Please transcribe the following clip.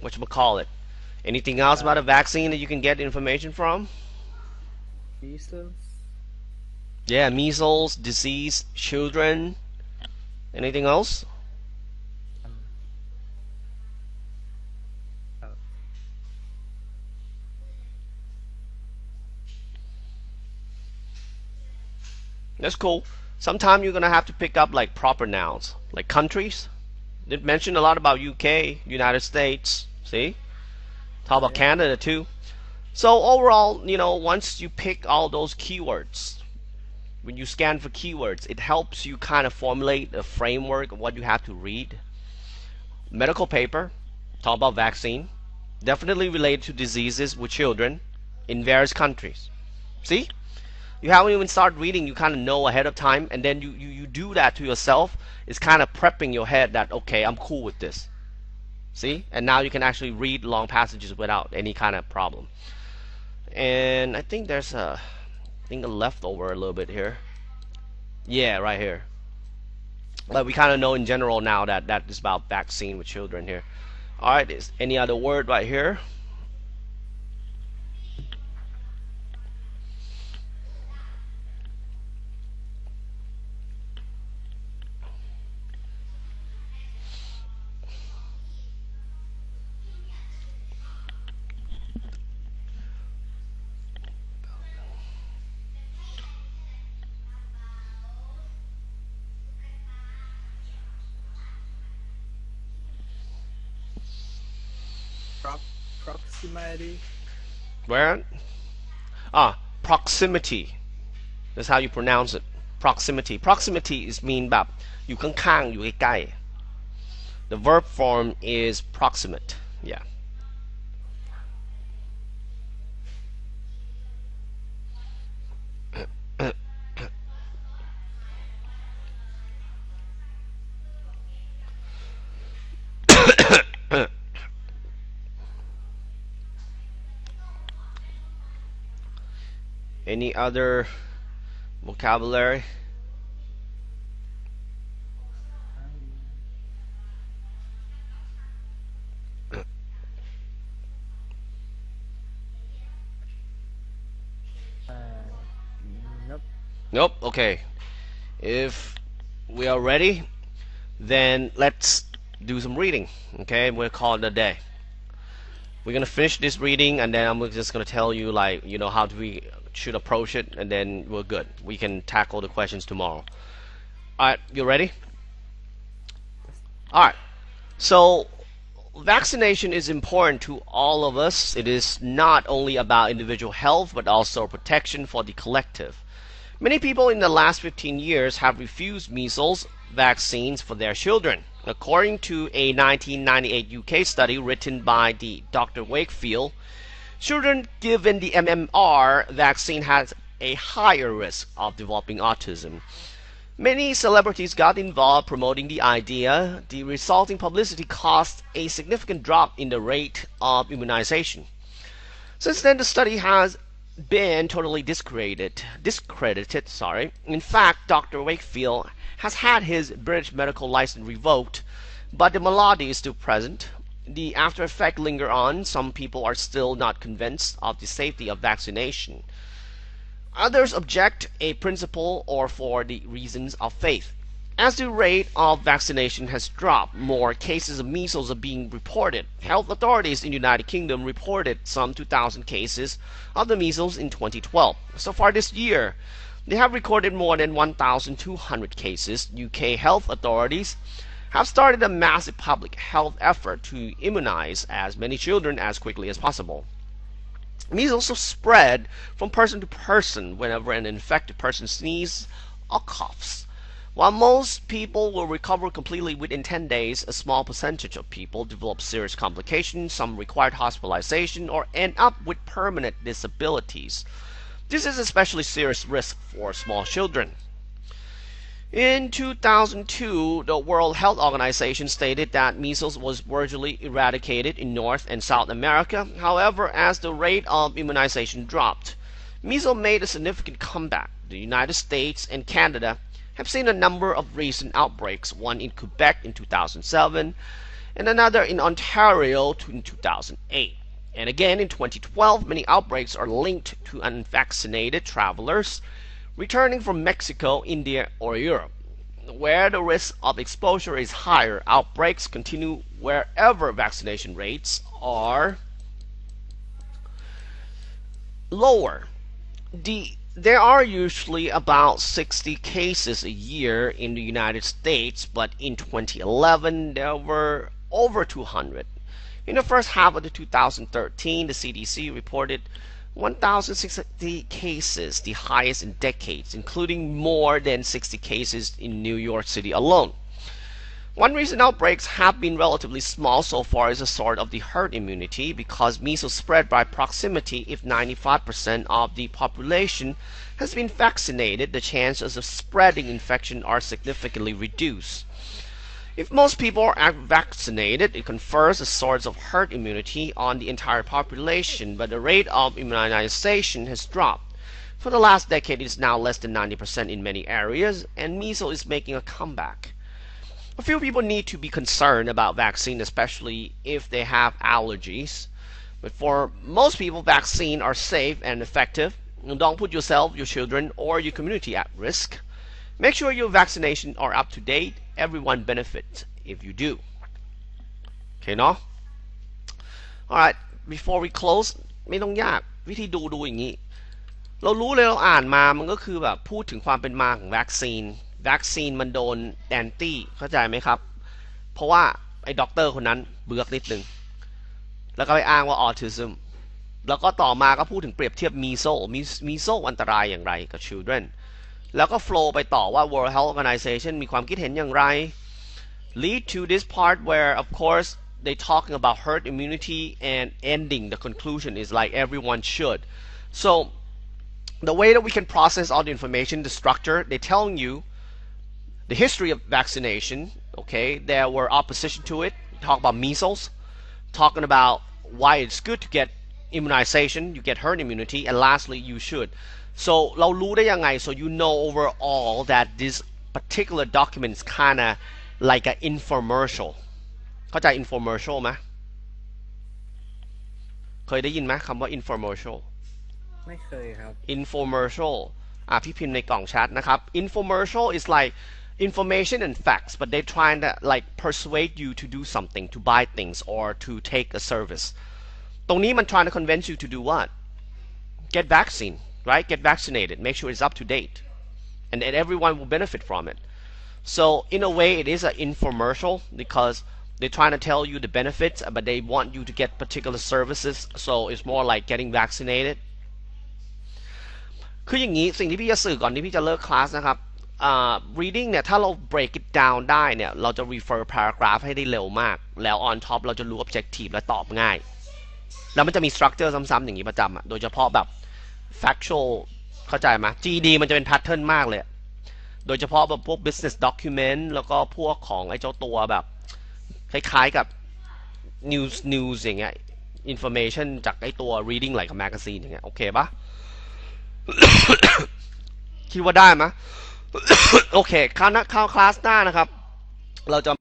whatchamacallit. Anything else about a vaccine that you can get information from? Measles. Yeah, measles, disease, children. Anything else? That's cool. Sometimes you're gonna have to pick up like proper nouns, like countries. They mentioned a lot about UK, United States. See? Talk about Canada too. So overall, you know, once you pick all those keywords, when you scan for keywords, it helps you kind of formulate a framework of what you have to read. Medical paper, talk about vaccine, definitely related to diseases with children in various countries. See? You haven't even started reading, you kind of know ahead of time, and then you do that to yourself. It's kind of prepping your head that, okay, I'm cool with this. See? And now you can actually read long passages without any kind of problem. And I think there's a leftover a little bit here. Yeah, right here. But we kind of know in general now that that is about vaccine with children here. Alright, is any other word right here? Proximity. Where? Proximity. That's how you pronounce it. Proximity. Proximity is mean แบบอยู่ข้างๆอยู่ใกล้ๆ The verb form is proximate. Yeah. Any other vocabulary? Nope. Nope. Okay. If we are ready, then let's do some reading. Okay, we'll call it a day. We're gonna finish this reading, and then I'm just gonna tell you, like, you know, how we should approach it, and then we're good. We can tackle the questions tomorrow. Alright, you ready? Alright. So vaccination is important to all of us. It is not only about individual health, but also protection for the collective. Many people in the last 15 years have refused measles vaccines for their children. According to a 1998 UK study written by Dr. Wakefield, children given the MMR vaccine has a higher risk of developing autism. Many celebrities got involved promoting the idea. The resulting publicity caused a significant drop in the rate of immunization. Since then, the study has been totally discredited. In fact, Dr. Wakefield has had his British medical license revoked, but the malady is still present. The after effects linger on. Some people are still not convinced of the safety of vaccination. Others object a principle or for the reasons of faith. As the rate of vaccination has dropped, more cases of measles are being reported. Health authorities in the United Kingdom reported some 2,000 cases of the measles in 2012. So far this year, they have recorded more than 1,200 cases. UK health authorities have started a massive public health effort to immunize as many children as quickly as possible. Measles also spread from person to person whenever an infected person sneezes or coughs. While most people will recover completely within 10 days, a small percentage of people develop serious complications. Some require hospitalization or end up with permanent disabilities. This is especially serious risk for small children. In 2002, the World Health Organization stated that measles was virtually eradicated in North and South America. However, as the rate of immunization dropped, measles made a significant comeback. The United States and Canada have seen a number of recent outbreaks, one in Quebec in 2007 and another in Ontario in 2008. And again in 2012, many outbreaks are linked to unvaccinated travelers returning from Mexico, India, or Europe. Where the risk of exposure is higher, outbreaks continue wherever vaccination rates are lower. There are usually about 60 cases a year in the United States, but in 2011 there were over 200. In the first half of 2013, the CDC reported 1,060 cases, the highest in decades, including more than 60 cases in New York City alone. One reason outbreaks have been relatively small so far is a sort of the herd immunity, because measles spread by proximity. If 95% of the population has been vaccinated, the chances of spreading infection are significantly reduced. If most people are vaccinated, it confers a sort of herd immunity on the entire population, but the rate of immunization has dropped. For the last decade, it is now less than 90% in many areas, and measles is making a comeback. A few people need to be concerned about vaccine, especially if they have allergies. But for most people, vaccines are safe and effective. Don't put yourself, your children, or your community at risk. Make sure your vaccinations are up to date. Everyone benefits if you do. Okay, no? Alright, before we close ไม่ต้องยากวิธีดูอย่างนี้เรารู้เลยเราอ่านมามันก็คือแบบพูดถึงความเป็นมาของวัคซีนมันโดนแอนตี้เข้าใจไหมครับเพราะว่าไอ้ด็อกเตอร์คนนั้นเบือกนิดนึงแล้วก็ไปอ้างว่าออทิซึมแล้วก็ต่อมาก็พูดถึงเปรียบเทียบมีโซอันตรายอย่างไรกับ children แล้วก็ flow ไปต่อว่า World Health Organization มีความคิดเห็นอย่างไร lead to this part where of course they talking about herd immunity and ending the conclusion is like everyone should. So the way that we can process all the information, the structure, they telling you the history of vaccination. Okay, there were opposition to it. Talk about measles, talking about why it's good to get immunization, you get herd immunity, and lastly you should. So เรารู้ได้ยังไง so you know overall that this particular document is kind of like an infomercial. เข้าใจ infomercial ไหมเคยได้ยินไหมคำว่า infomercial ไม่เคยครับ infomercial พี่พิมพ์ในกล่องแชทนะครับ infomercial is like information and facts, but they trying to like persuade you to do something, to buy things or to take a service. ตรงนี้มัน trying to convince you to do what? Get vaccine, right? Get vaccinated. Make sure it's up to date, and everyone will benefit from it. So in a way, it is an infomercial because they're trying to tell you the benefits, but they want you to get particular services. So it's more like getting vaccinated. คืออย่างนี้สิ่งที่พี่จะสื่อก่อนที่พี่จะเลิกคลาสนะครับreading เนี่ยถ้าเรา break it down ได้เนี่ยเราจะ refer paragraph ให้ได้เร็วมากแล้ว on top เราจะรู้ objective และตอบง่ายแล้วมันจะมี structure ซ้ำๆอย่างนี้ประจำโดยเฉพาะแบบ factual เข้าใจไหม GED มันจะเป็น pattern มากเลยโดยเฉพาะแบบพวก business document แล้วก็พวกของไอ้เจ้าตัวแบบคล้ายๆกับ news อย่างเงี้ย information จากไอ้ตัว reading like a magazine อย่างเงี้ยโอเคปะ คิดว่าได้ไหม โอเคเข้าคลาสหน้านะครับเราจะ